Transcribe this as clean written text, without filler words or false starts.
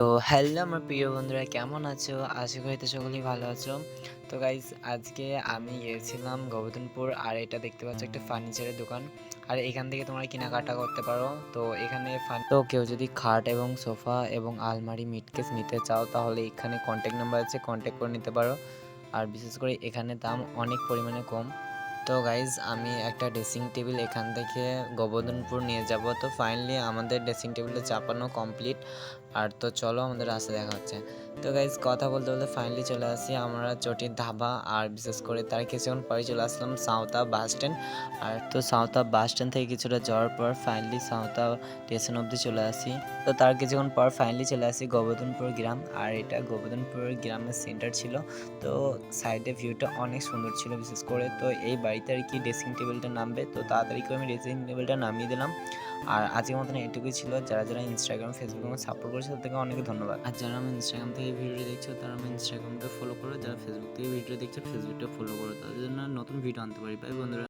তো হ্যালো আমার প্রিয় বন্ধুরা, কেমন আছো? আশা করি তো সকলেই ভালো আছো। তো গাইজ, আজকে আমি গিয়েছিলাম গোবর্ধনপুর, আর এটা দেখতে পাচ্ছ একটা ফার্নিচারের দোকান। আর এখান থেকে তোমরা কেনাকাটা করতে পারো। তো এখানে তো কেউ যদি খাট এবং সোফা এবং আলমারি মিটকেস নিতে চাও, তাহলে এখানে কন্ট্যাক্ট নাম্বার আছে, কন্ট্যাক্ট করে নিতে পারো। আর বিশেষ করে এখানে দাম অনেক পরিমাণে কম। তো গাইজ, আমি একটা ড্রেসিং টেবিল এখান থেকে গোবর্ধনপুর নিয়ে যাব। তো ফাইনালি আমাদের ড্রেসিং টেবিলটা চাপানো কমপ্লিট। আর তো চলো, আমাদের রাস্তা দেখা হচ্ছে। তো গাইজ, কথা বলতে বলতে ফাইনালি চলে আসি আমরা চটির ধাবা। আর বিশেষ করে তার কিছুক্ষণ পরে চলে আসলাম সাঁওতা বাস স্ট্যান্ড। আর তো সাঁওতা বাস স্ট্যান্ড থেকে কিছুটা যাওয়ার পর ফাইনালি সাঁওতা স্টেশন অবধি চলে আসি। তো তার কিছুক্ষণ পর ফাইনালি চলে আসি গোবর্ধনপুর গ্রাম। আর এটা গোবর্ধনপুর গ্রামের সেন্টার ছিল। তো সাইডে ভিউটা অনেক সুন্দর ছিল বিশেষ করে। তো এই বাড়িতে আর কি ড্রেসিং টেবিলটা নামবে, তো তাড়াতাড়ি করে আমি ড্রেসিং টেবিলটা নামিয়ে দিলাম। আর আজকের মতন এটুকুই ছিল। যারা যারা ইনস্টাগ্রাম ফেসবুকে আমাকে সাপোর্ট করেছে তাদেরকে অনেক ধন্যবাদ। আর যারা আমি ইনস্টাগ্রাম থেকে ভিডিওটি দেখছো, তারা আমার ইনস্টাগ্রামটা ফলো করো। যারা ফেসবুক থেকে ভিডিও দেখছো, ফেসবুকটা ফলো করো, তাদের জন্য নতুন ভিডিও আনতে পারি। বাই বন্ধুরা।